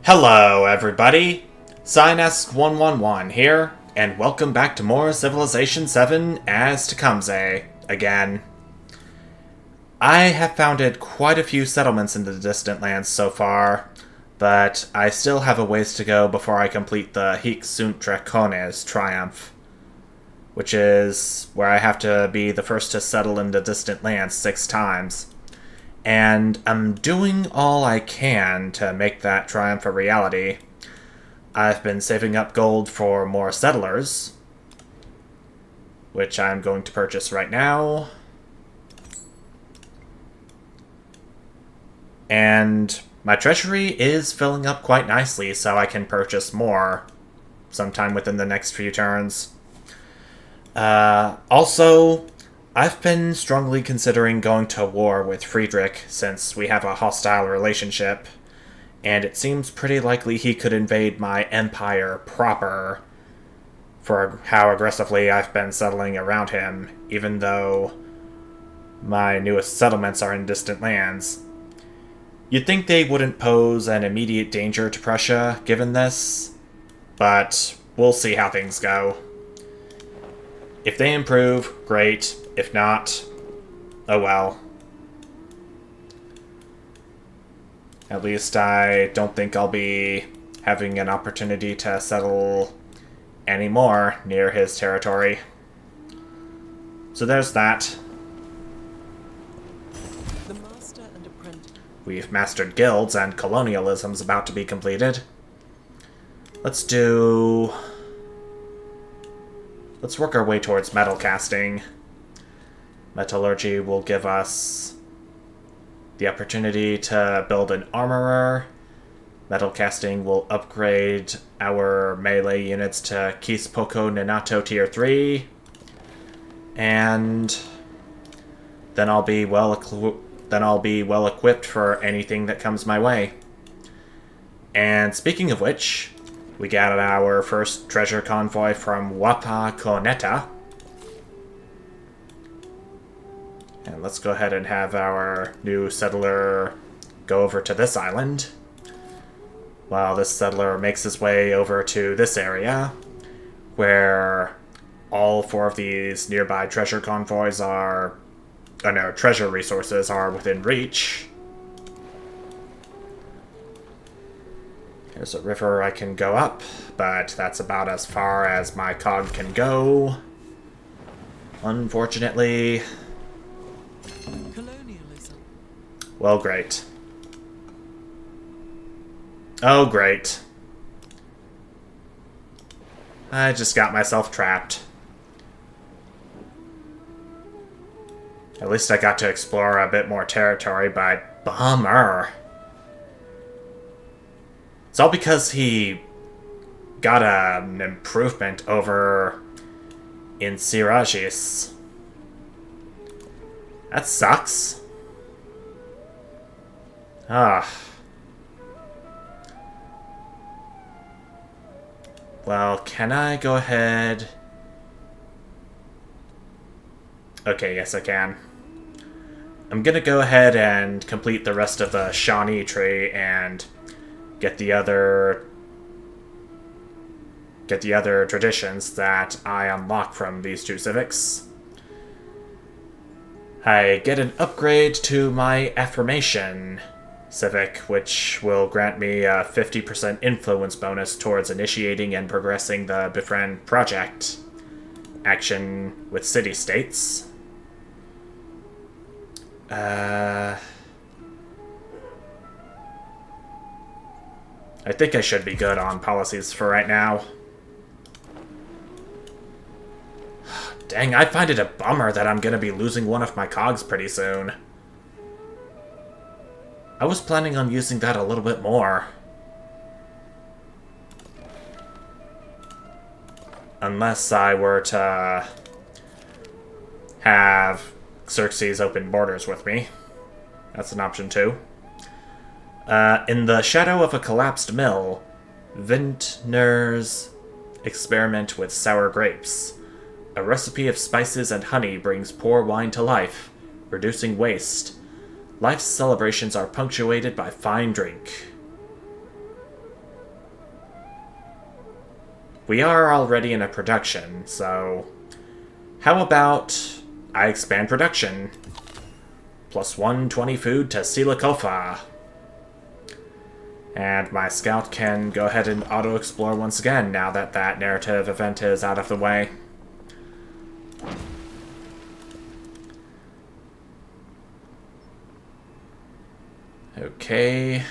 Hello, everybody. Signesk111 here, and welcome back to more Civilization VII as Tecumseh again. I have founded quite a few settlements in the distant lands so far, but I still have a ways to go before I complete the Hic sunt Dracones triumph, which is where I have to be the first to settle in the distant lands 6 times. And I'm doing all I can to make that triumph a reality. I've been saving up gold for more settlers, which I'm going to purchase right now. And my treasury is filling up quite nicely, so I can purchase more sometime within the next few turns. Also, I've been strongly considering going to war with Friedrich since we have a hostile relationship, and it seems pretty likely he could invade my empire proper for how aggressively I've been settling around him, even though my newest settlements are in distant lands. You'd think they wouldn't pose an immediate danger to Prussia, given this, but we'll see how things go. If they improve, great. If not, oh well. At least I don't think I'll be having an opportunity to settle anymore near his territory. So there's that. We've mastered guilds, and colonialism's about to be completed. Let's work our way towards metal casting. Metallurgy will give us the opportunity to build an armorer. Metal casting will upgrade our melee units to Kispoko Nenato Tier 3. And then I'll be well equipped for anything that comes my way. And speaking of which, we got our first treasure convoy from Wapa Koneta. And let's go ahead and have our new settler go over to this island, while this settler makes his way over to this area, where all 4 of these nearby treasure convoys are... treasure resources are within reach. There's a river I can go up, but that's about as far as my cog can go, unfortunately. Colonialism. Well, great. Oh, great. I just got myself trapped. At least I got to explore a bit more territory, but bummer. It's all because he got an improvement over in Rouges. That sucks. Well, can I go ahead? Okay, yes I can. I'm gonna go ahead and complete the rest of the Shawnee tree and get the other traditions that I unlock from these 2 civics. I get an upgrade to my affirmation civic, which will grant me a 50% influence bonus towards initiating and progressing the Befriend project action with city-states. I think I should be good on policies for right now. Dang, I find it a bummer that I'm gonna be losing one of my cogs pretty soon. I was planning on using that a little bit more. Unless I were to have Xerxes open borders with me. That's an option too. In the shadow of a collapsed mill, Vintner's Experiment with sour grapes. A recipe of spices and honey brings poor wine to life, reducing waste. Life's celebrations are punctuated by fine drink. We are already in a production, so how about I expand production? Plus 120 food to Silikofa. And my scout can go ahead and auto-explore once again now that that narrative event is out of the way. Okay.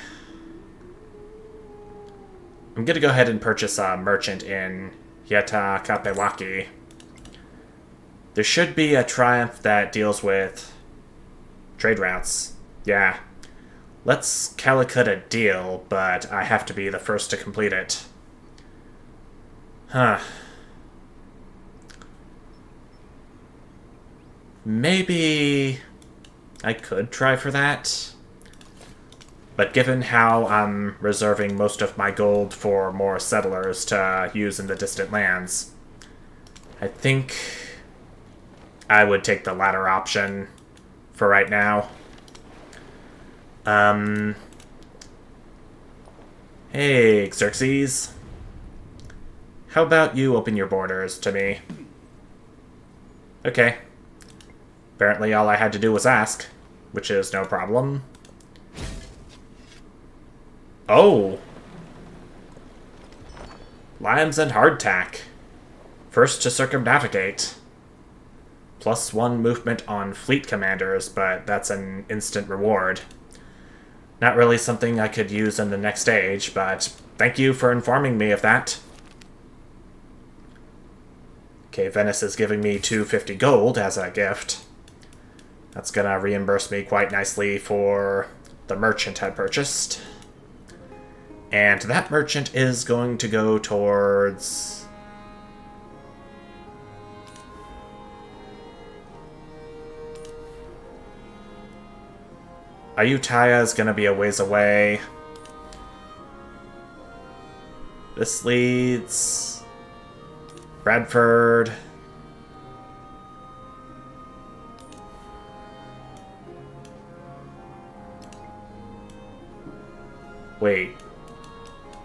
I'm gonna go ahead and purchase a merchant in Yeta Kapewaki. There should be a triumph that deals with trade routes. Yeah. Let's calicut a deal, but I have to be the first to complete it. Huh. Maybe I could try for that. But given how I'm reserving most of my gold for more settlers to use in the distant lands, I think I would take the latter option for right now. Hey, Xerxes. How about you open your borders to me? Okay. Apparently all I had to do was ask, which is no problem. Oh! Limes and hardtack. First to circumnavigate. +1 movement on fleet commanders, but that's an instant reward. Not really something I could use in the next stage, but thank you for informing me of that. Okay, Venice is giving me 250 gold as a gift. That's gonna reimburse me quite nicely for the merchant I purchased. And that merchant is going to go towards... Ayutthaya is going to be a ways away. This leads... Bradford. Wait.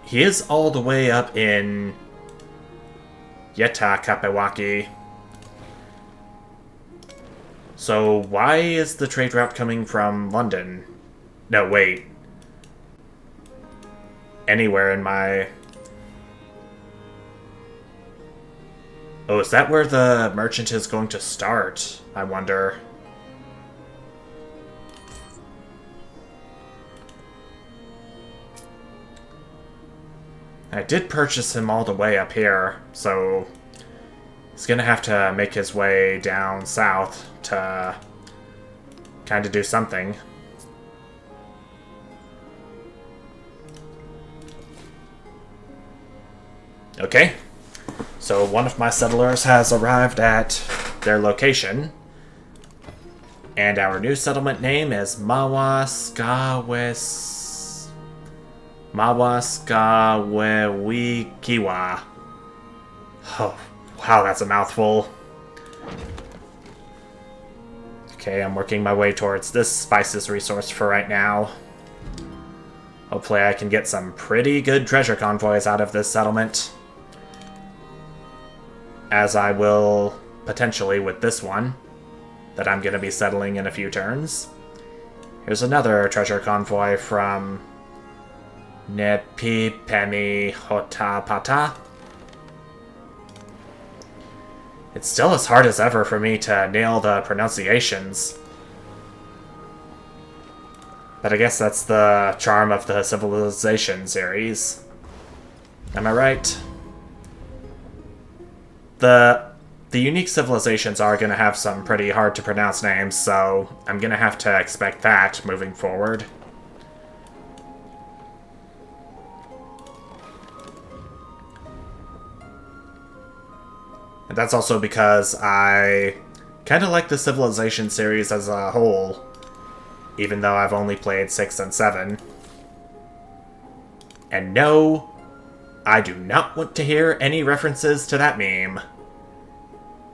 He is all the way up in... Yeta Kapewaki. So why is the trade route coming from London? No, wait. Anywhere in my... Oh, is that where the merchant is going to start? I wonder. I did purchase him all the way up here, so... He's gonna have to make his way down south to kind of do something. Okay. So one of my settlers has arrived at their location. And our new settlement name is Mawaskawewikiwa. Oh. Wow, that's a mouthful. Okay, I'm working my way towards this spices resource for right now. Hopefully I can get some pretty good treasure convoys out of this settlement. As I will potentially with this one, that I'm going to be settling in a few turns. Here's another treasure convoy from Nepipemi Hotapata. It's still as hard as ever for me to nail the pronunciations. But I guess that's the charm of the Civilization series. Am I right? The unique civilizations are going to have some pretty hard to pronounce names, so I'm going to have to expect that moving forward. And that's also because I kind of like the Civilization series as a whole, even though I've only played 6 and 7. And no, I do not want to hear any references to that meme.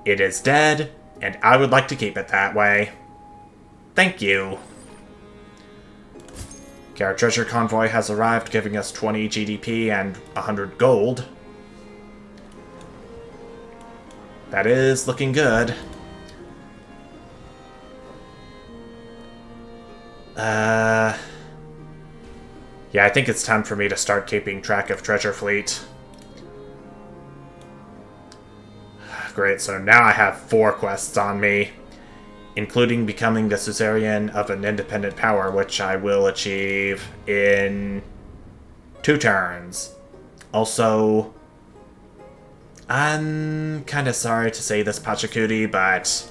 It is dead, and I would like to keep it that way. Thank you. Okay, our treasure convoy has arrived, giving us 20 GDP and 100 gold. That is looking good. Yeah, I think it's time for me to start keeping track of Treasure Fleet. Great, so now I have 4 quests on me, including becoming the suzerain of an independent power, which I will achieve in 2 turns. Also, I'm kind of sorry to say this, Pachacuti, but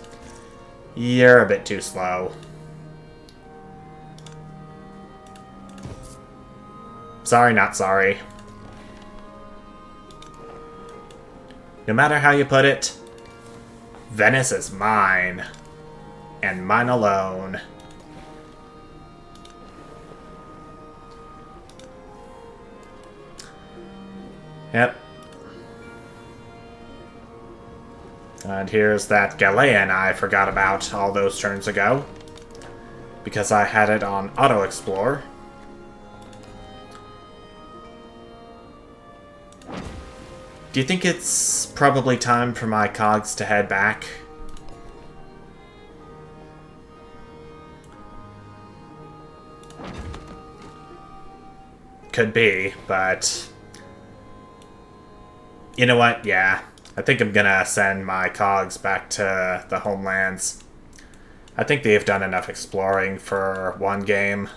you're a bit too slow. Sorry, not sorry. No matter how you put it, Venice is mine. And mine alone. Yep. And here's that Galeon I forgot about all those turns ago, because I had it on auto-explore. Do you think it's probably time for my cogs to head back? Could be, but you know what? Yeah, I think I'm gonna send my cogs back to the homelands. I think they've done enough exploring for one game.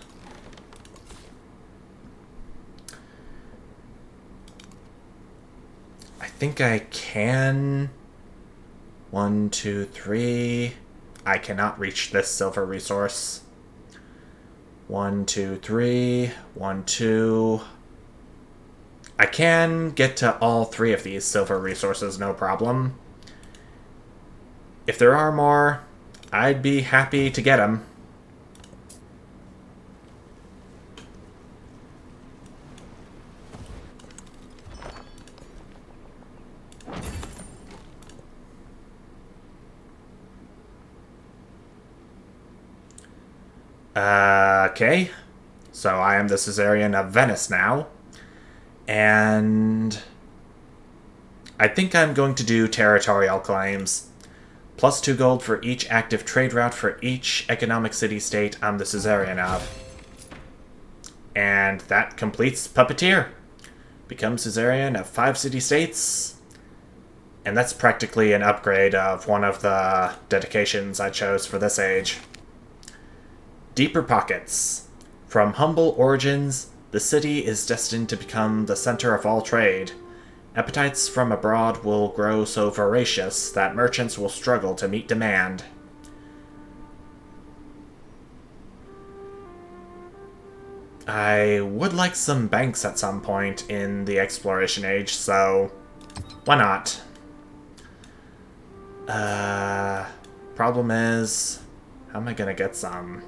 I think I can. 1, 2, 3. I cannot reach this silver resource. 1, 2, 3. 1, 2. I can get to all 3 of these silver resources, no problem. If there are more, I'd be happy to get them. Okay, so I am the suzerain of Venice now, and I think I'm going to do territorial claims. Plus 2 gold for each active trade route for each economic city-state I'm the suzerain of. And that completes Puppeteer. Become suzerain of 5 city-states, and that's practically an upgrade of one of the dedications I chose for this age. Deeper Pockets. From humble origins, the city is destined to become the center of all trade. Appetites from abroad will grow so voracious that merchants will struggle to meet demand. I would like some banks at some point in the exploration age, so why not? Problem is, how am I gonna get some?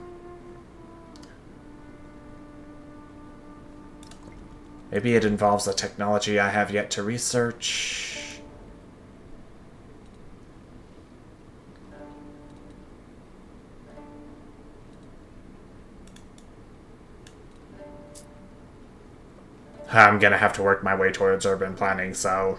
Maybe it involves a technology I have yet to research. I'm gonna have to work my way towards urban planning, so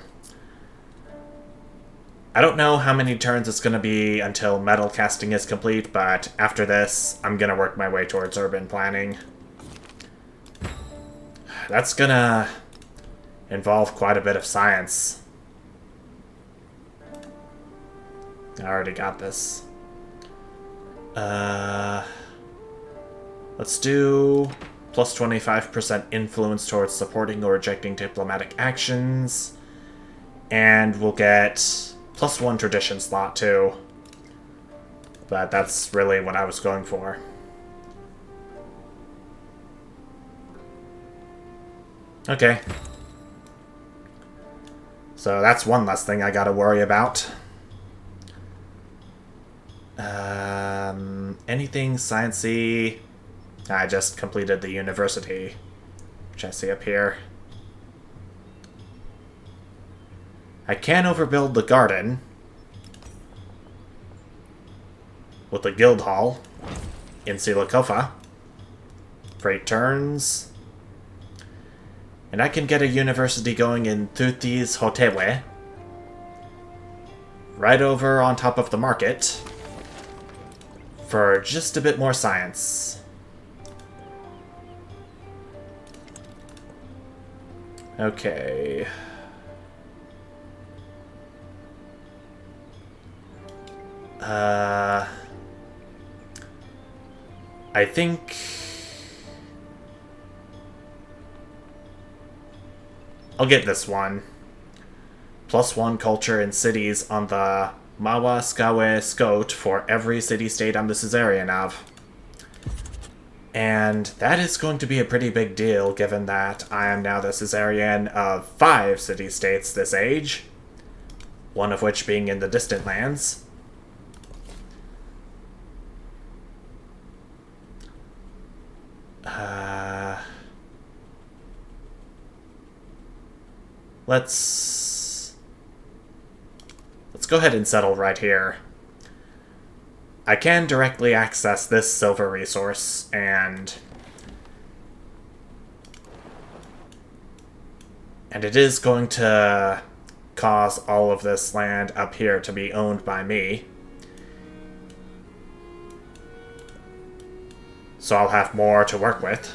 I don't know how many turns it's gonna be until metal casting is complete, but after this, I'm gonna work my way towards urban planning. That's gonna involve quite a bit of science. I already got this. Let's do plus 25% influence towards supporting or rejecting diplomatic actions. And we'll get plus 1 tradition slot too. But that's really what I was going for. Okay. So that's one less thing I gotta worry about. Anything sciencey? I just completed the university, which I see up here. I can overbuild the garden with the guild hall in Silicofa for 8 turns. And I can get a university going in Thutis Hotewe, right over on top of the market, for just a bit more science. Okay. I think I'll get this one. +1 culture in cities on the Mawaskawe Scout for every city-state I'm the Caesarian of. And that is going to be a pretty big deal, given that I am now the Caesarian of 5 city-states this age, one of which being in the distant lands. Let's go ahead and settle right here. I can directly access this silver resource, and it is going to cause all of this land up here to be owned by me. So I'll have more to work with.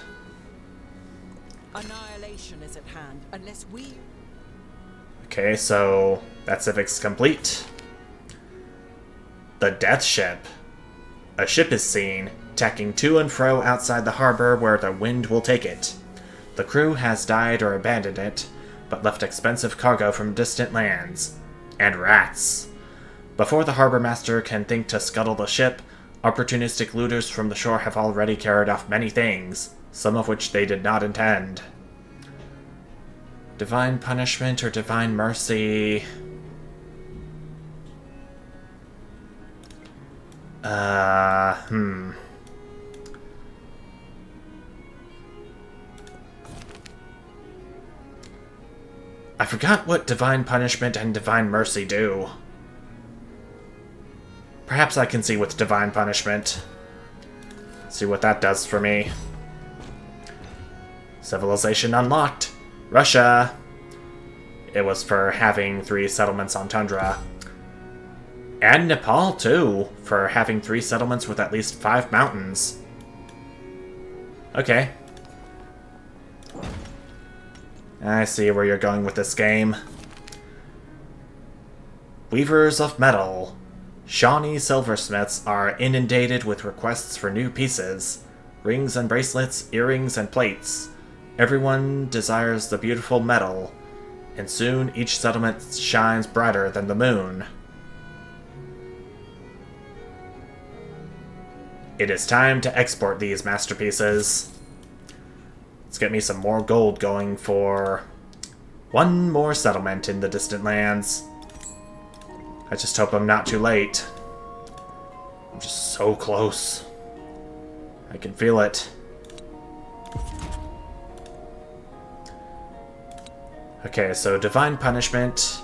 Annihilation is at hand, unless we... Okay, so that civic's complete. The Death Ship. A ship is seen, tacking to and fro outside the harbor where the wind will take it. The crew has died or abandoned it, but left expensive cargo from distant lands. And rats. Before the harbor master can think to scuttle the ship, opportunistic looters from the shore have already carried off many things, some of which they did not intend. Divine punishment or divine mercy? I forgot what divine punishment and divine mercy do. Perhaps I can see with divine punishment. See what that does for me. Civilization unlocked. Russia. It was for having 3 settlements on Tundra. And Nepal, too, for having 3 settlements with at least 5 mountains. Okay. I see where you're going with this game. Weavers of metal. Shawnee silversmiths are inundated with requests for new pieces. Rings and bracelets, earrings and plates. Everyone desires the beautiful metal, and soon each settlement shines brighter than the moon. It is time to export these masterpieces. Let's get me some more gold going for 1 more settlement in the distant lands. I just hope I'm not too late. I'm just so close. I can feel it. Okay, so Divine Punishment.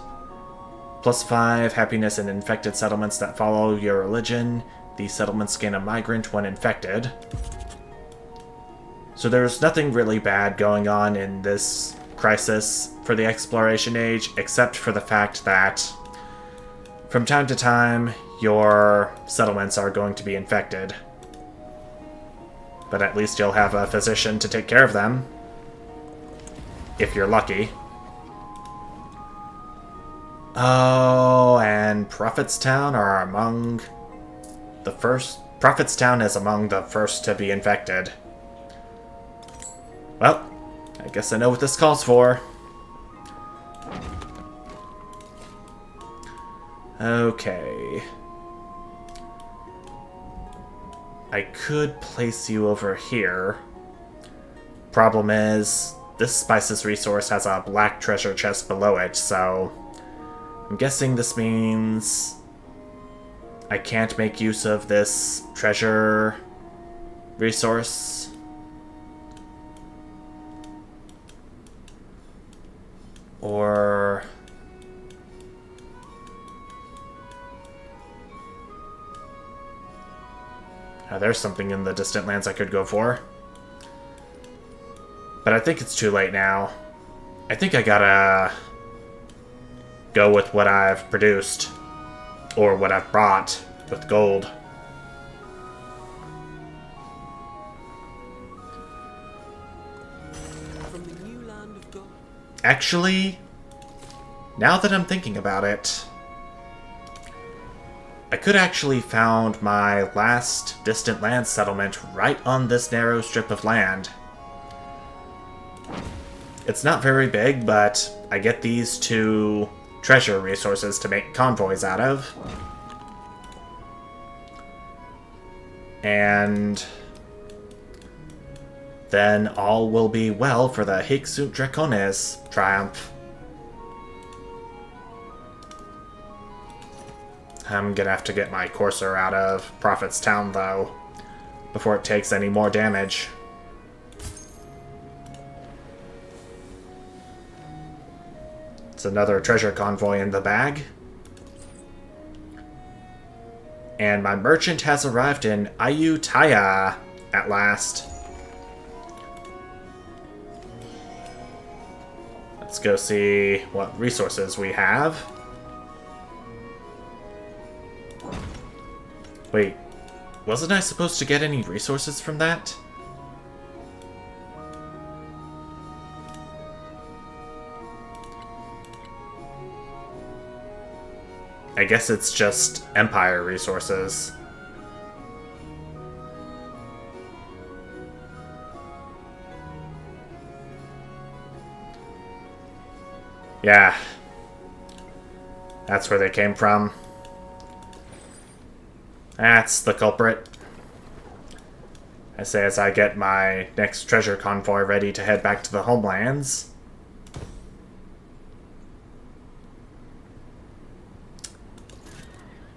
+5 happiness in infected settlements that follow your religion. These settlements gain a migrant when infected. So there's nothing really bad going on in this crisis for the Exploration Age, except for the fact that from time to time, your settlements are going to be infected. But at least you'll have a physician to take care of them. If you're lucky. Oh, and Prophetstown are among the first... Prophetstown is among the first to be infected. Well, I guess I know what this calls for. Okay. I could place you over here. Problem is, this spices resource has a black treasure chest below it, so I'm guessing this means I can't make use of this treasure resource. Or There's something in the distant lands I could go for. But I think it's too late now. I think I gotta go with what I've produced. Or what I've brought with gold. From the new land of God. Actually, now that I'm thinking about it, I could actually found my last distant land settlement right on this narrow strip of land. It's not very big, but I get these two treasure resources to make convoys out of. And then all will be well for the Hic Sunt Dracones triumph. I'm gonna have to get my Courser out of Prophet's Town, though, before it takes any more damage. It's another treasure convoy in the bag. And my merchant has arrived in Ayutthaya at last. Let's go see what resources we have. Wait, wasn't I supposed to get any resources from that? I guess it's just Empire resources. Yeah. That's where they came from. That's the culprit. I say as I get my next treasure convoy ready to head back to the homelands.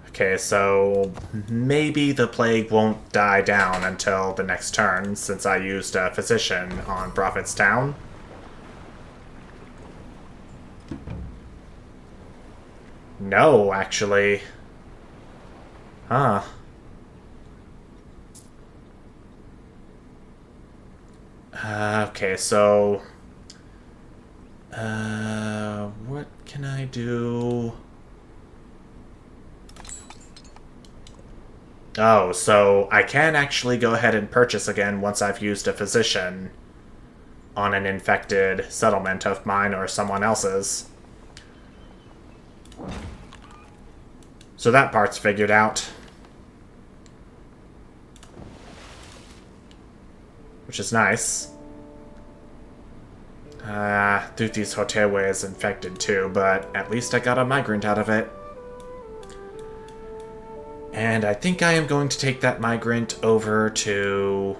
Okay, so maybe the plague won't die down until the next turn, since I used a physician on Prophet's Town. No, actually. Huh. Okay, so... what can I do? Oh, so I can actually go ahead and purchase again once I've used a physician on an infected settlement of mine or someone else's. So that part's figured out. Which is nice. Thuthi's Hotewe is infected too, but at least I got a migrant out of it. And I think I am going to take that migrant over to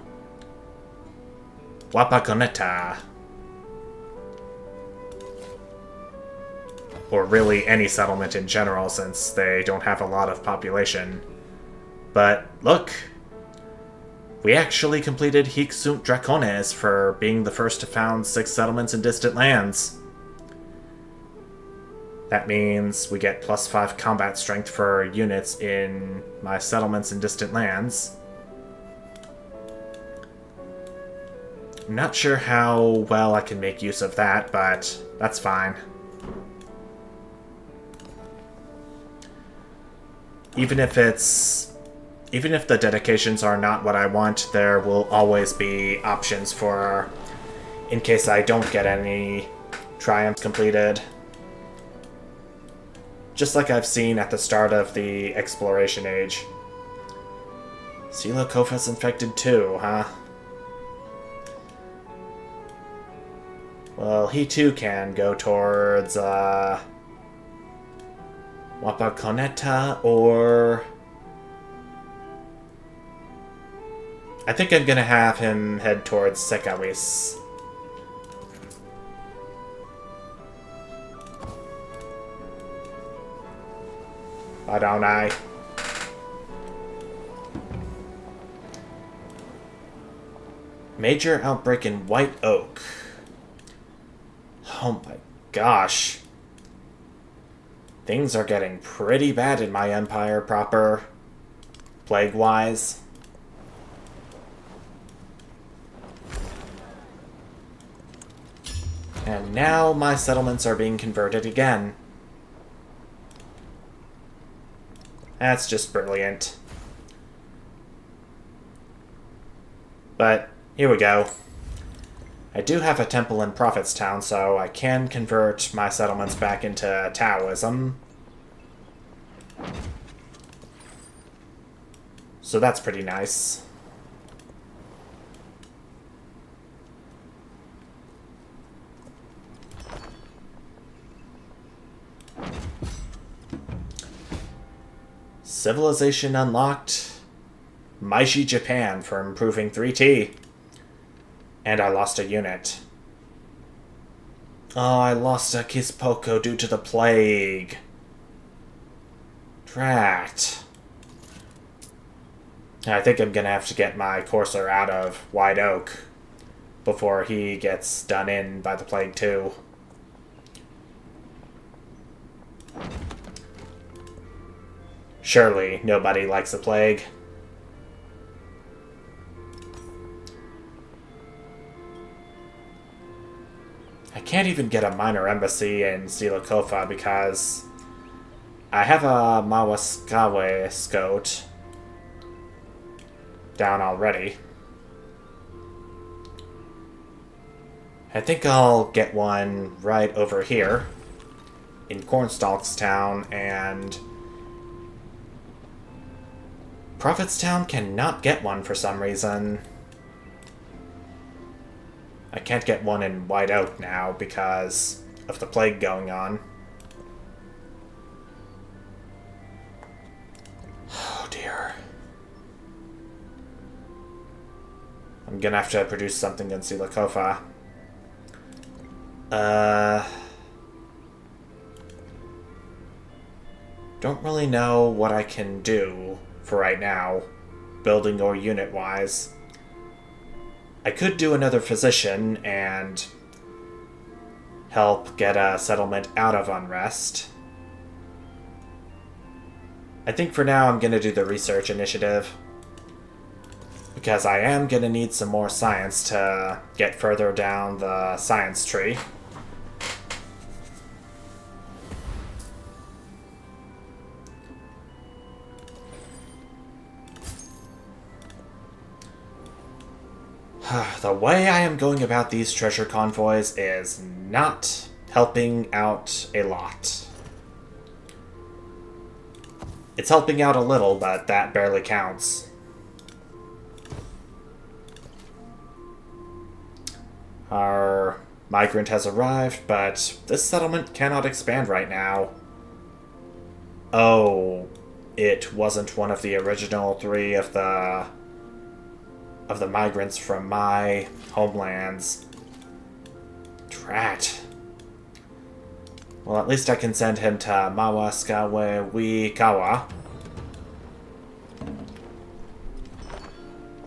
Wapakoneta. Or really any settlement in general, since they don't have a lot of population. But look, we actually completed Hic Sunt Dracones for being the first to found 6 settlements in distant lands. That means we get +5 combat strength for units in my settlements in distant lands. I'm not sure how well I can make use of that, but that's fine. Even if the dedications are not what I want, there will always be options for in case I don't get any triumphs completed. Just like I've seen at the start of the Exploration Age. Sila Kofa's infected too, huh? Well, he too can go towards, Wapakoneta, or... I think I'm gonna have him head towards Sekawis. Why don't I? Major outbreak in White Oak. Oh my gosh. Things are getting pretty bad in my empire proper. Plague-wise. And now my settlements are being converted again. That's just brilliant. But here we go. I do have a temple in Prophetstown, so I can convert my settlements back into Taoism. So that's pretty nice. Civilization unlocked. Meiji Japan for improving 3T. And I lost a unit. Oh, I lost a Kispoko due to the plague. Drat. I think I'm gonna have to get my courser out of White Oak before he gets done in by the plague too. Surely nobody likes the plague. I can't even get a minor embassy in Silakofa because I have a Mawaskawe scout down already. I think I'll get one right over here in Cornstalkstown, and Prophetstown cannot get one for some reason. I can't get one in White Oak now because of the plague going on. Oh dear. I'm gonna have to produce something in Silakofa. Don't really know what I can do for right now, building or unit-wise. I could do another physician and help get a settlement out of unrest. I think for now I'm going to do the research initiative, because I am going to need some more science to get further down the science tree. The way I am going about these treasure convoys is not helping out a lot. It's helping out a little, but that barely counts. Our migrant has arrived, but this settlement cannot expand right now. Oh, it wasn't one of the original 3 of the migrants from my homelands. Drat. Well, at least I can send him to Mawaskawe Wikawa.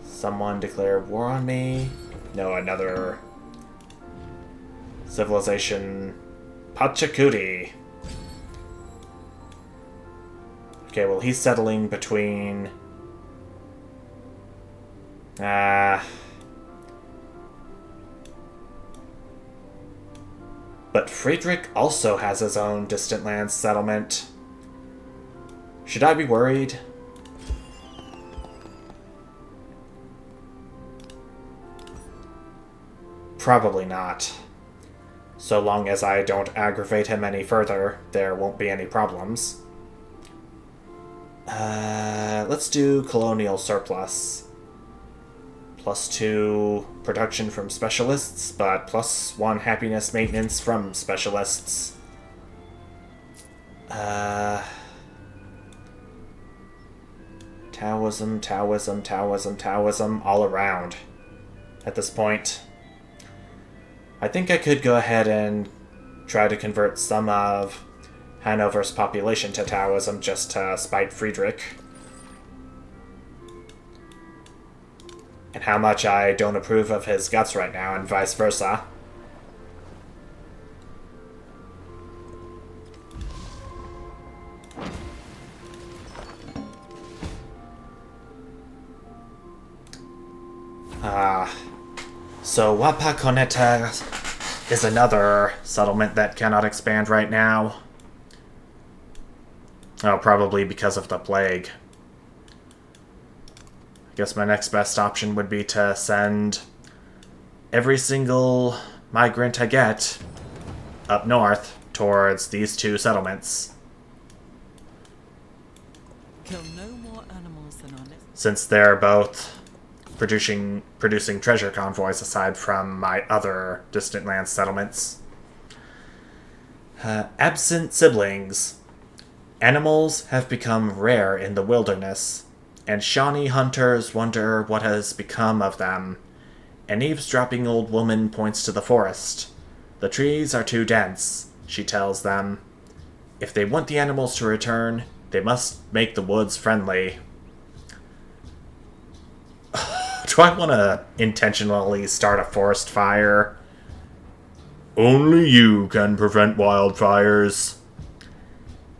Someone declared war on me. No, another civilization. Pachacuti. Okay, well, he's settling between... But Friedrich also has his own distant land settlement. Should I be worried? Probably not. So long as I don't aggravate him any further, there won't be any problems. Let's do colonial surplus. +2 production from specialists, but +1 happiness maintenance from specialists. Taoism, Taoism, Taoism, Taoism, all around at this point. I think I could go ahead and try to convert some of Hanover's population to Taoism just to spite Friedrich. And how much I don't approve of his guts right now, and vice versa. So Wapakoneta is another settlement that cannot expand right now. Oh, probably because of the plague. I guess my next best option would be to send every single migrant I get up north towards these two settlements. Kill no more animals than are necessary. Since they're both producing treasure convoys aside from my other distant land settlements. Absent siblings. Animals have become rare in the wilderness, and Shawnee hunters wonder what has become of them. An eavesdropping old woman points to the forest. The trees are too dense, she tells them. If they want the animals to return, they must make the woods friendly. Do I want to intentionally start a forest fire? Only you can prevent wildfires.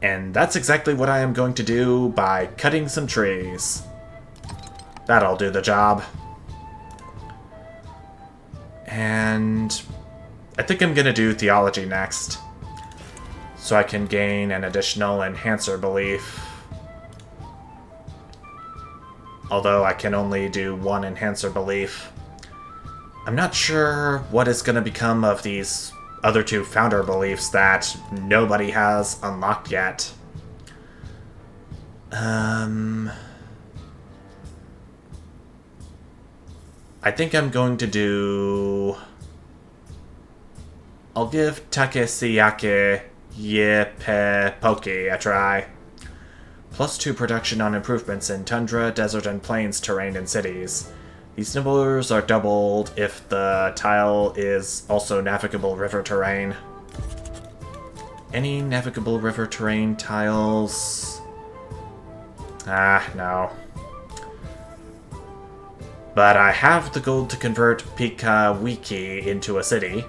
And that's exactly what I am going to do by cutting some trees. That'll do the job. And I think I'm going to do theology next, so I can gain an additional enhancer belief. Although I can only do one enhancer belief. I'm not sure what is going to become of these other two founder beliefs that nobody has unlocked yet. I think I'm going to do... I'll give Takesiyake Yepepoki a try. +2 production on improvements in tundra, desert, and plains terrain in cities. These numbers are doubled if the tile is also navigable river terrain. Any navigable river terrain tiles? No. But I have the gold to convert Pikawiki into a city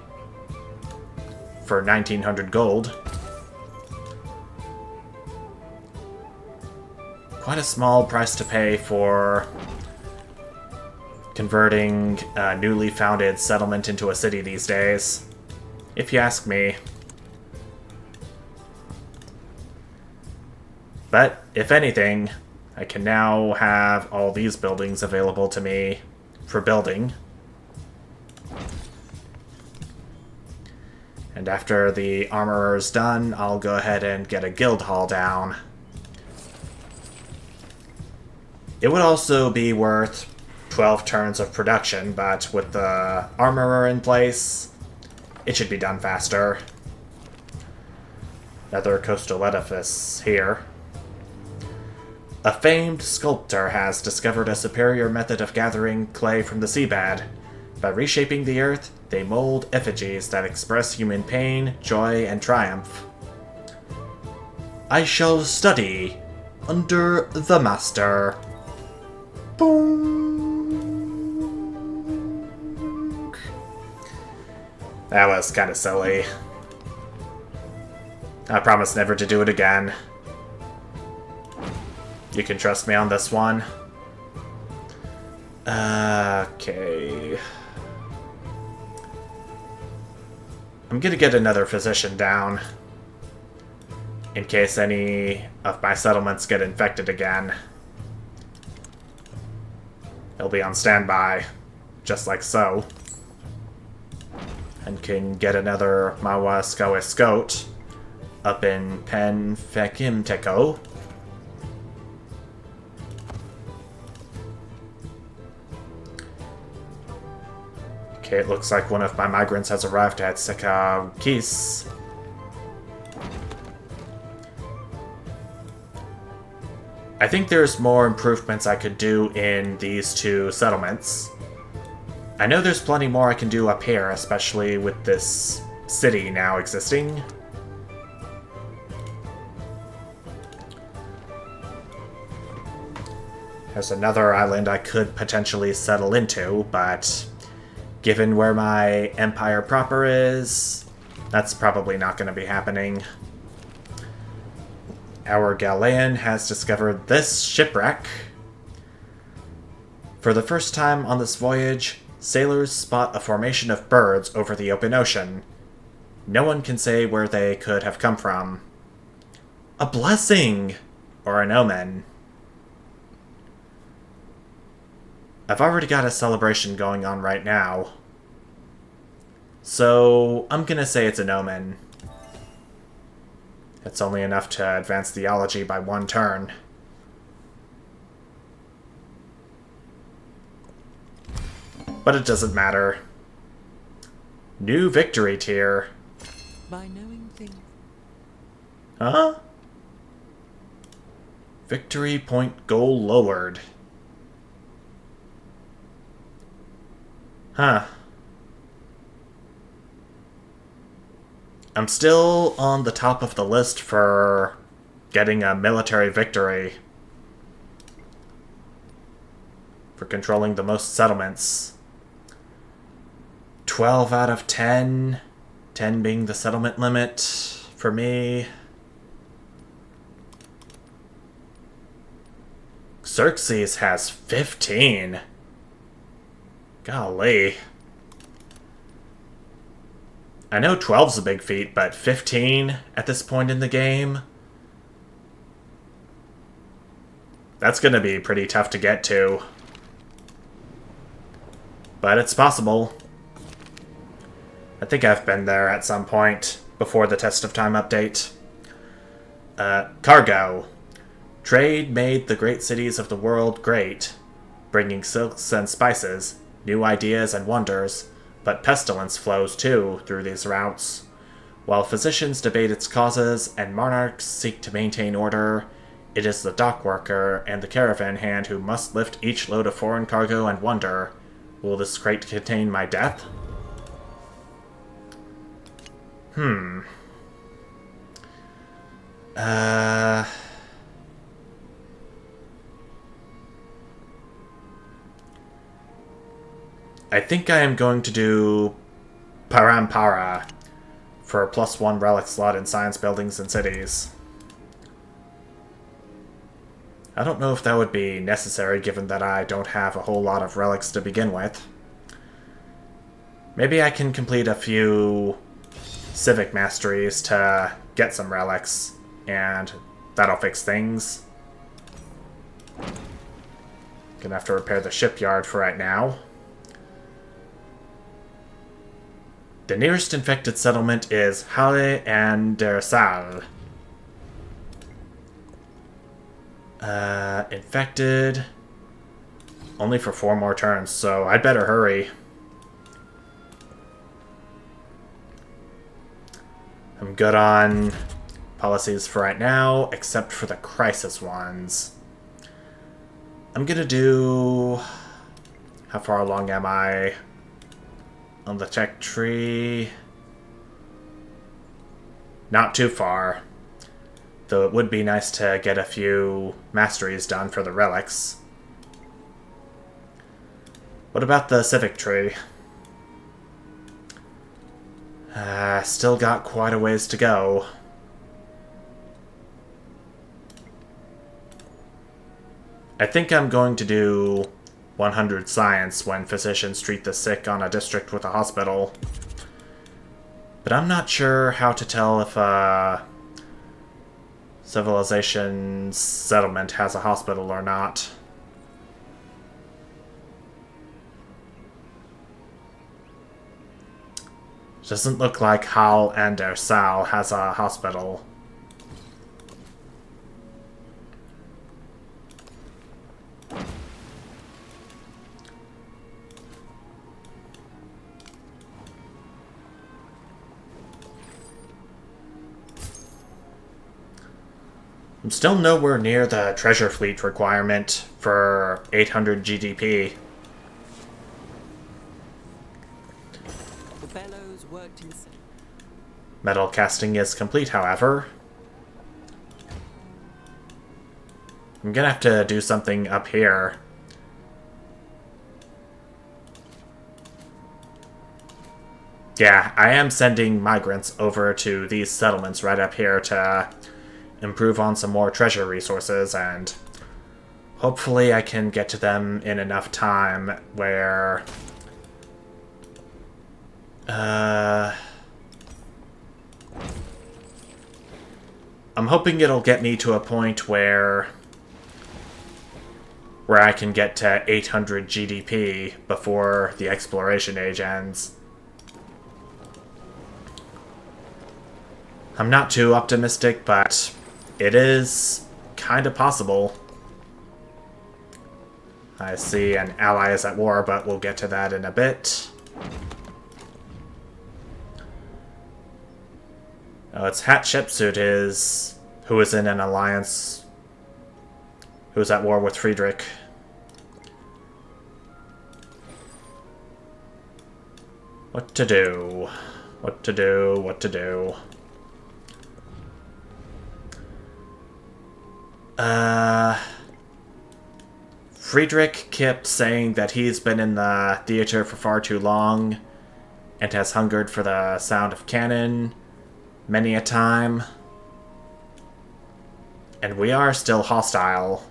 for 1900 gold. Quite a small price to pay for converting a newly founded settlement into a city these days, if you ask me. But, if anything, I can now have all these buildings available to me for building. And after the armorer's done, I'll go ahead and get a guild hall down. It would also be worth 12 turns of production, but with the armorer in place, it should be done faster. Another coastal edifice here. A famed sculptor has discovered a superior method of gathering clay from the seabed. By reshaping the earth, they mold effigies that express human pain, joy, and triumph. I shall study under the master. Boom. That was kind of silly. I promise never to do it again. You can trust me on this one. Okay. I'm gonna get another physician down, in case any of my settlements get infected again. He'll be on standby, just like so. And can get another Mawa Skoescoat up in Pen Fekimteko. Okay, it looks like one of my migrants has arrived at Sekakis. I think there's more improvements I could do in these two settlements. I know there's plenty more I can do up here, especially with this city now existing. There's another island I could potentially settle into, but given where my empire proper is, that's probably not going to be happening. Our Galeon has discovered this shipwreck. For the first time on this voyage, sailors spot a formation of birds over the open ocean. no one can say where they could have come from. A blessing! Or an omen. I've already got a celebration going on right now. So, I'm gonna say it's an omen. It's only enough to advance theology by 1 turn. But it doesn't matter. New victory tier. By knowing things. Huh? Victory point goal lowered. Huh. I'm still on the top of the list for getting a military victory. For controlling the most settlements. 12 out of 10. 10 being the settlement limit for me. Xerxes has 15. Golly. I know 12's a big feat, but 15 at this point in the game? That's gonna be pretty tough to get to. But it's possible. I think I've been there at some point before the Test of Time update. Cargo. Trade made the great cities of the world great, bringing silks and spices, new ideas and wonders, but pestilence flows too through these routes. While physicians debate its causes and monarchs seek to maintain order, it is the dock worker and the caravan hand who must lift each load of foreign cargo and wonder, will this crate contain my death? I think I am going to do Parampara for a +1 relic slot in science buildings and cities. I don't know if that would be necessary given that I don't have a whole lot of relics to begin with. Maybe I can complete a few civic masteries to get some relics, and that'll fix things. Gonna have to repair the shipyard for right now. The nearest infected settlement is Halle an der Saal. Infected. Only for 4 more turns, so I'd better hurry. I'm good on policies for right now, except for the crisis ones. I'm gonna do... How far along am I on the tech tree? Not too far. Though it would be nice to get a few masteries done for the relics. What about the civic tree? Still got quite a ways to go. I think I'm going to do 100 science when physicians treat the sick on a district with a hospital. But I'm not sure how to tell if a civilization settlement has a hospital or not. Doesn't look like Hal and der Saal has a hospital. I'm still nowhere near the treasure fleet requirement for 800 GDP. The bellows worked in sync. Metal casting is complete, however. I'm gonna have to do something up here. Yeah, I am sending migrants over to these settlements right up here to improve on some more treasure resources, and hopefully I can get to them in enough time where I'm hoping it'll get me to a point where I can get to 800 GDP before the exploration age ends. I'm not too optimistic, but it is kind of possible. I see an ally is at war, but we'll get to that in a bit. Oh, it's Hatshepsut who is in an alliance, who's at war with Friedrich. What to do? What to do? What to do? Friedrich kept saying that he's been in the theater for far too long and has hungered for the sound of cannon many a time. And we are still hostile.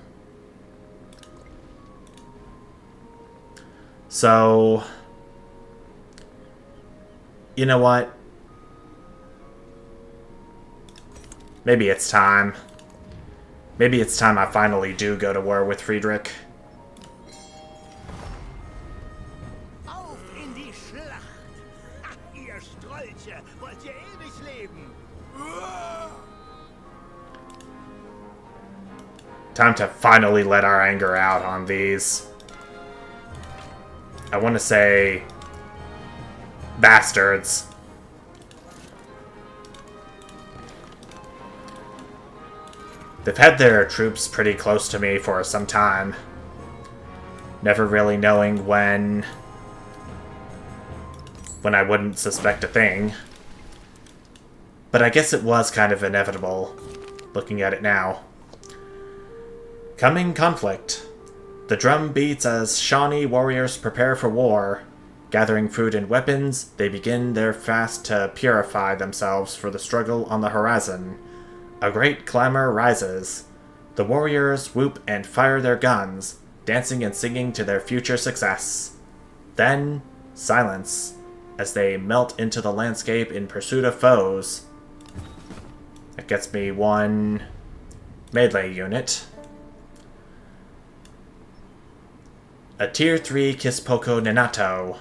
So, you know what? Maybe it's time. Maybe it's time I finally do go to war with Friedrich. Auf in die Schlacht! Ha, ihr Strolche, wollt ihr ewig leben? Time to finally let our anger out on these. I want to say bastards. They've had their troops pretty close to me for some time. Never really knowing when I wouldn't suspect a thing. But I guess it was kind of inevitable, looking at it now. Coming conflict. The drum beats as Shawnee warriors prepare for war. Gathering food and weapons, they begin their fast to purify themselves for the struggle on the horizon. A great clamor rises. The warriors whoop and fire their guns, dancing and singing to their future success. Then, silence, as they melt into the landscape in pursuit of foes. That gets me one melee unit. A Tier 3 Kispoko Nenato.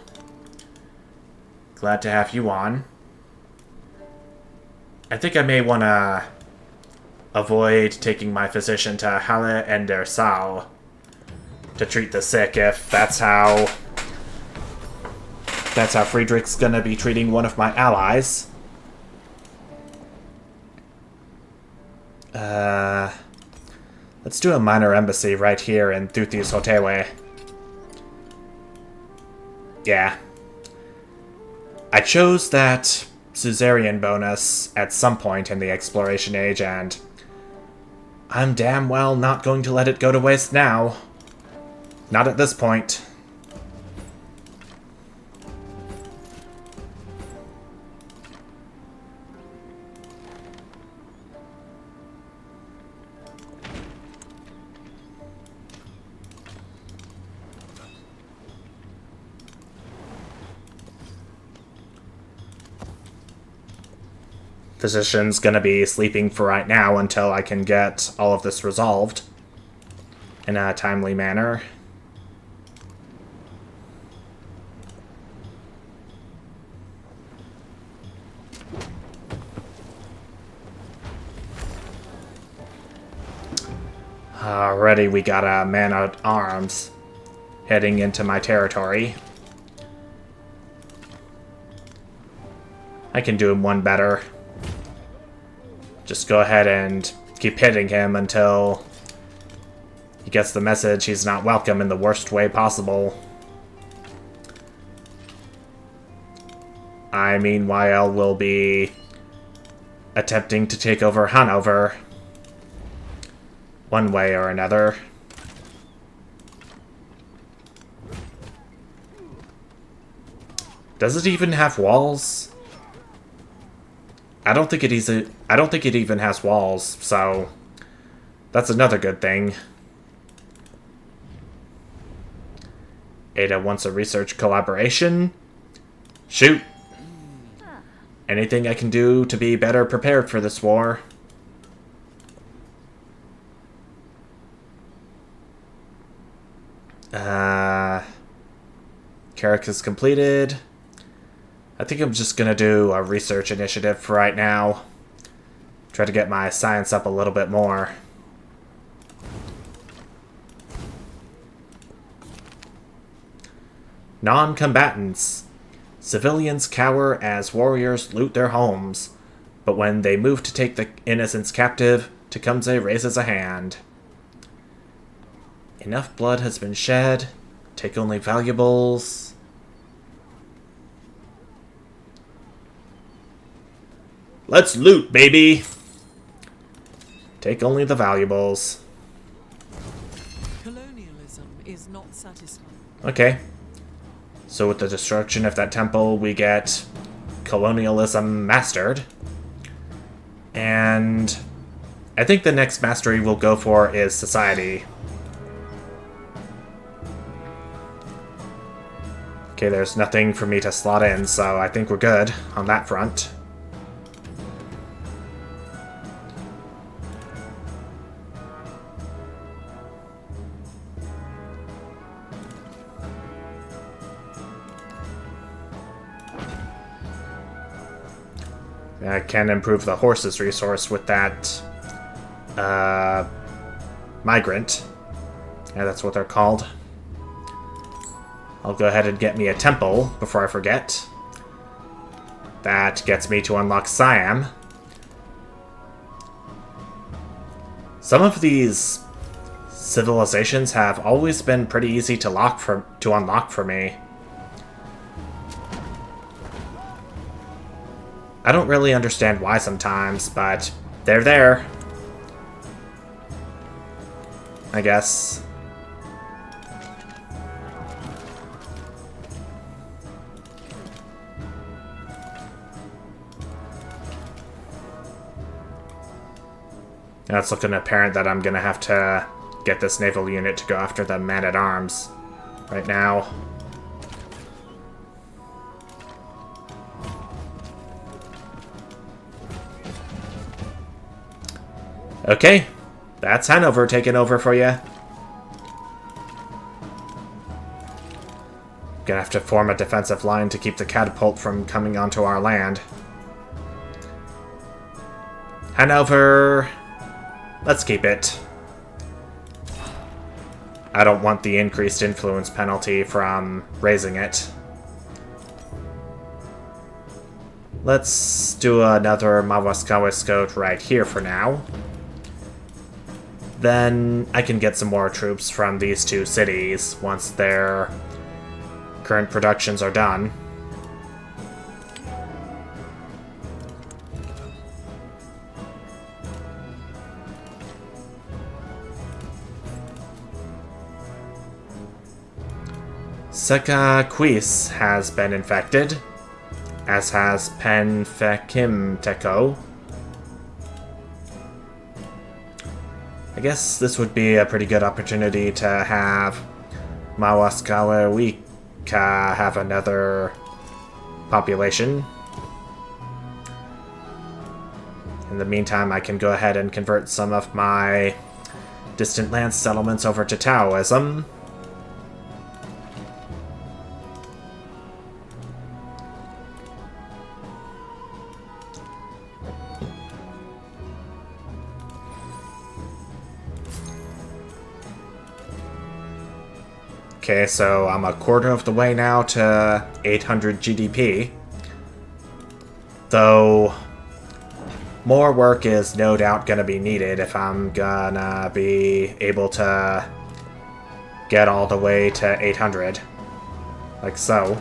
Glad to have you on. I think I may want to avoid taking my physician to Halle and der Saal to treat the sick if that's how Friedrich's gonna be treating one of my allies. Let's do a minor embassy right here in Thuthis Hotewe. Yeah. I chose that Suzerain bonus at some point in the exploration age, and I'm damn well not going to let it go to waste now. Not at this point. Physician's gonna be sleeping for right now until I can get all of this resolved in a timely manner. Already we got a man at arms heading into my territory. I can do him one better. Just go ahead and keep hitting him until he gets the message he's not welcome in the worst way possible. I, meanwhile, will be attempting to take over Hanover one way or another. Does it even have walls? I don't think it even has walls, so that's another good thing. Ada wants a research collaboration. Shoot! Anything I can do to be better prepared for this war. Carrick is completed. I think I'm just gonna do a research initiative for right now. Try to get my science up a little bit more. Non-combatants. Civilians cower as warriors loot their homes, but when they move to take the innocents captive, Tecumseh raises a hand. Enough blood has been shed. Take only valuables. Let's loot, baby! Take only the valuables. Colonialism is not satisfying. Okay. So with the destruction of that temple, we get colonialism mastered. And I think the next mastery we'll go for is society. Okay, there's nothing for me to slot in, so I think we're good on that front. I can improve the horses resource with that migrant. Yeah, that's what they're called. I'll go ahead and get me a temple before I forget. That gets me to unlock Siam. Some of these civilizations have always been pretty easy to unlock for me. I don't really understand why sometimes, but they're there. I guess. Now it's looking apparent that I'm gonna have to get this naval unit to go after the man-at-arms right now. Okay, that's Hanover taking over for you. Gonna have to form a defensive line to keep the catapult from coming onto our land. Hanover, let's keep it. I don't want the increased influence penalty from raising it. Let's do another Mawaskawa right here for now. Then I can get some more troops from these two cities once their current productions are done. Sekaquis has been infected, as has Penfekimteko. I guess this would be a pretty good opportunity to have Mawaskawewika have another population. In the meantime, I can go ahead and convert some of my distant land settlements over to Taoism. Okay, so I'm a quarter of the way now to 800 GDP. Though, more work is no doubt going to be needed if I'm gonna be able to get all the way to 800. Like so.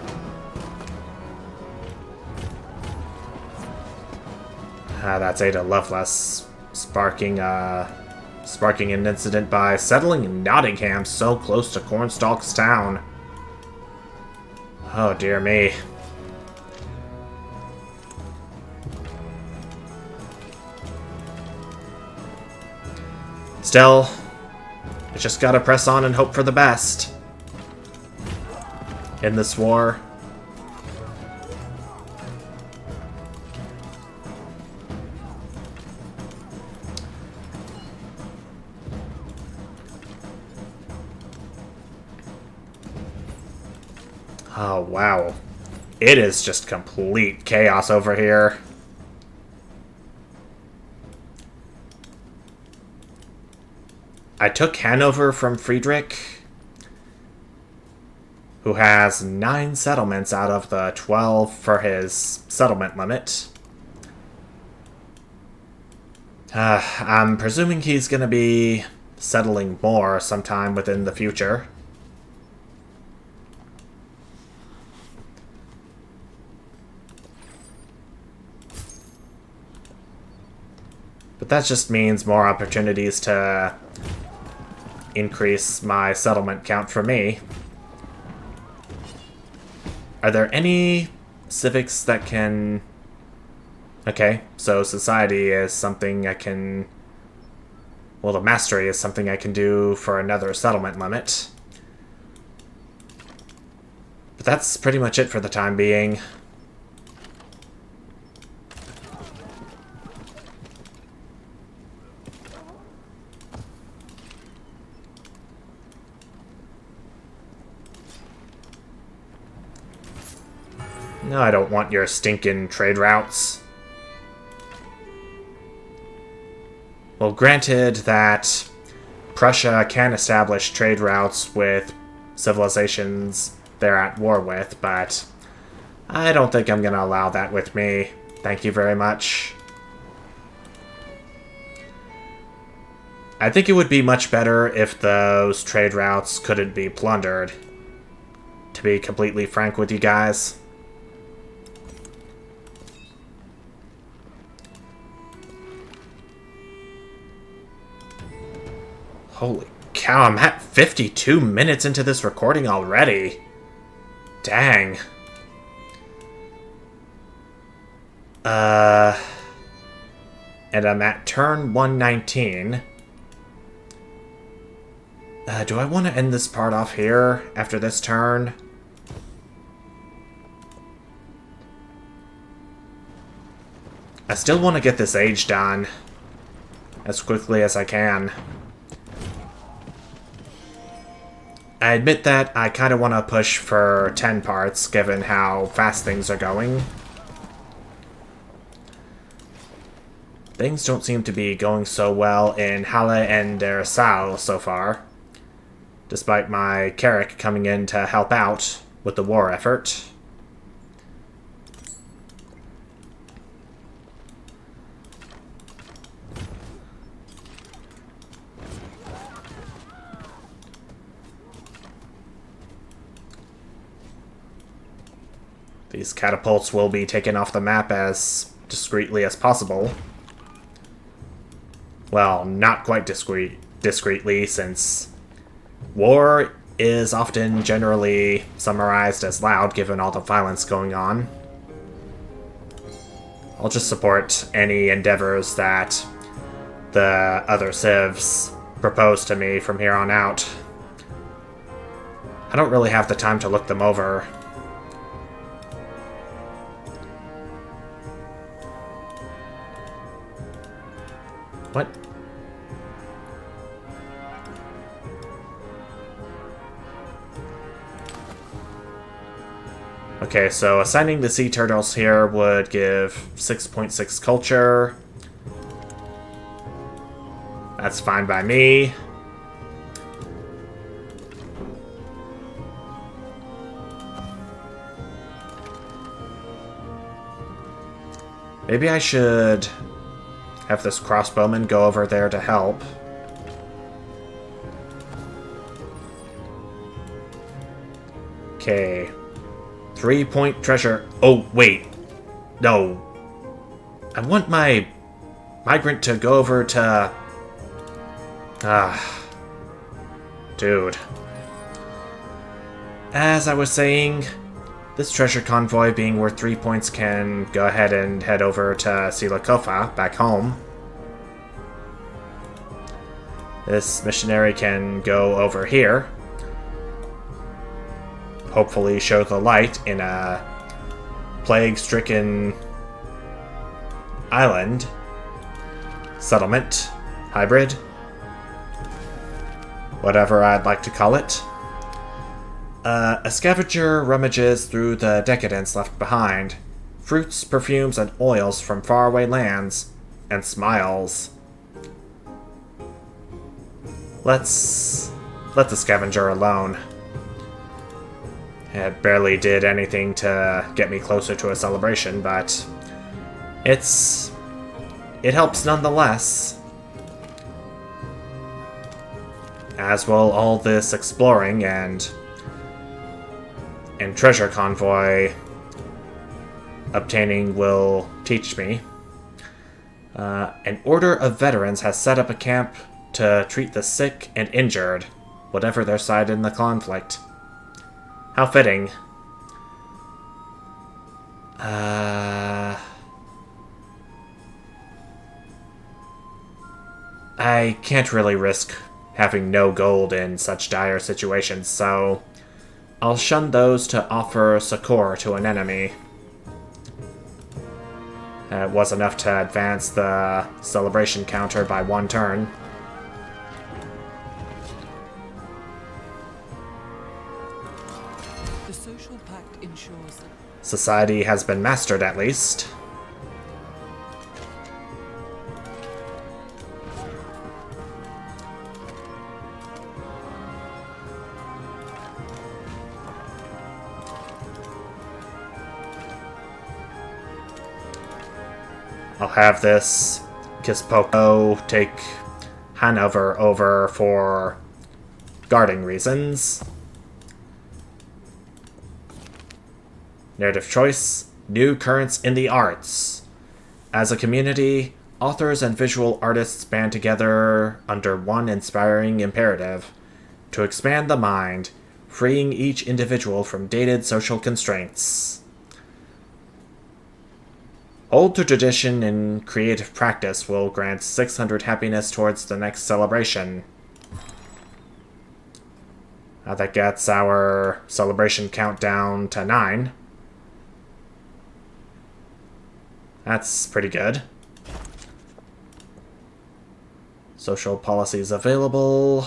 That's Ada Lovelace sparking an incident by settling Nottingham so close to Cornstalk's town. Oh dear me. Still, I just gotta press on and hope for the best in this war. Oh, wow. It is just complete chaos over here. I took Hanover from Friedrich, who has 9 settlements out of the 12 for his settlement limit. I'm presuming he's going to be settling more sometime within the future. But that just means more opportunities to increase my settlement count for me. Are there any civics that can... Okay, so society is something I can... Well, the mastery is something I can do for another settlement limit. But that's pretty much it for the time being. No, I don't want your stinking trade routes. Well, granted that Prussia can establish trade routes with civilizations they're at war with, but I don't think I'm going to allow that with me. Thank you very much. I think it would be much better if those trade routes couldn't be plundered, to be completely frank with you guys. Holy cow, I'm at 52 minutes into this recording already. Dang. And I'm at turn 119. Do I want to end this part off here after this turn? I still want to get this age done as quickly as I can. I admit that I kind of want to push for 10 parts, given how fast things are going. Things don't seem to be going so well in Halle and Der Saal so far, despite my Carrick coming in to help out with the war effort. These catapults will be taken off the map as discreetly as possible. Well, not quite discreetly, since war is often generally summarized as loud given all the violence going on. I'll just support any endeavors that the other civs propose to me from here on out. I don't really have the time to look them over. What? Okay, so assigning the sea turtles here would give 6.6 culture. That's fine by me. Maybe I should have this crossbowman go over there to help. Okay. 3-point treasure. Oh, wait. No. I want my migrant to go over to... Dude. As I was saying, this treasure convoy being worth 3 points can go ahead and head over to Sila back home. This missionary can go over here. Hopefully show the light in a plague-stricken island. Settlement. Hybrid. Whatever I'd like to call it. A scavenger rummages through the decadence left behind. Fruits, perfumes, and oils from faraway lands. And smiles. Let's let the scavenger alone. It barely did anything to get me closer to a celebration, but it helps nonetheless. As will all this exploring and treasure convoy obtaining will teach me. An order of veterans has set up a camp to treat the sick and injured, whatever their side in the conflict. How fitting. I can't really risk having no gold in such dire situations, so I'll shun those to offer succor to an enemy. It was enough to advance the celebration counter by 1 turn. The social pact ensures that Society has been mastered, at least. I'll have this Kispoko take Hanover over for guarding reasons. Narrative choice, new currents in the arts. As a community, authors and visual artists band together under one inspiring imperative: to expand the mind, freeing each individual from dated social constraints. Hold to tradition and creative practice will grant 600 happiness towards the next celebration. That gets our celebration countdown to 9. That's pretty good. Social policies available.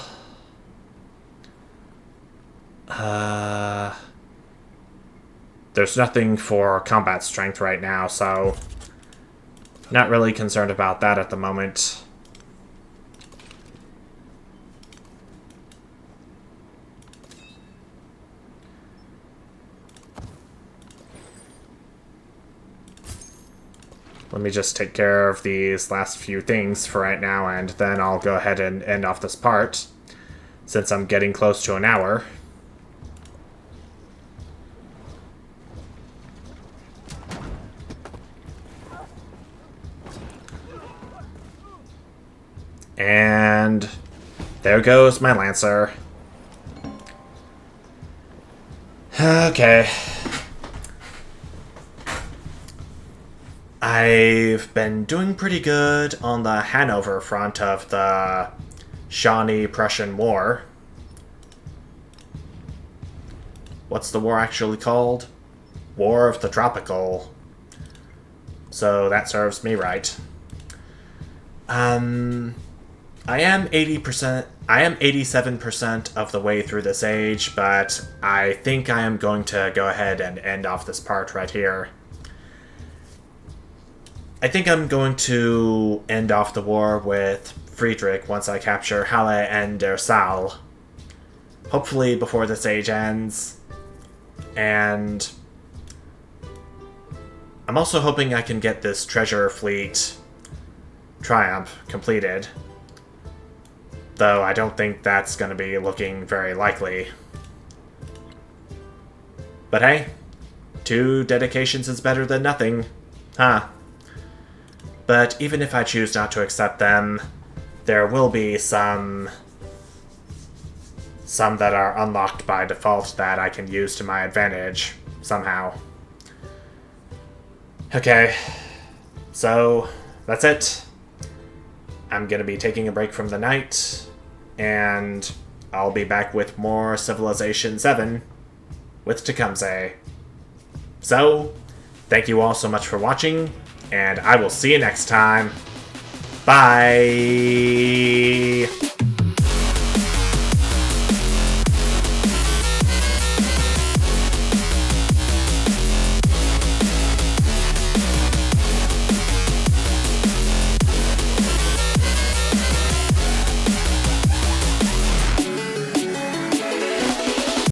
There's nothing for combat strength right now, so not really concerned about that at the moment. Let me just take care of these last few things for right now, and then I'll go ahead and end off this part, since I'm getting close to an hour. And there goes my Lancer. Okay. I've been doing pretty good on the Hanover front of the Shawnee-Prussian War. What's the war actually called? War of the Tropical. So that serves me right. I am 87% of the way through this age, but I think I am going to go ahead and end off this part right here. I think I'm going to end off the war with Friedrich once I capture Halle and Der Saal. Hopefully before this age ends. And I'm also hoping I can get this treasure fleet triumph completed. Though I don't think that's going to be looking very likely. But hey, 2 dedications is better than nothing, huh? But even if I choose not to accept them, there will be some that are unlocked by default that I can use to my advantage, somehow. Okay, so that's it. I'm gonna be taking a break from the night, and I'll be back with more Civilization VII with Tecumseh. So, thank you all so much for watching, and I will see you next time. Bye!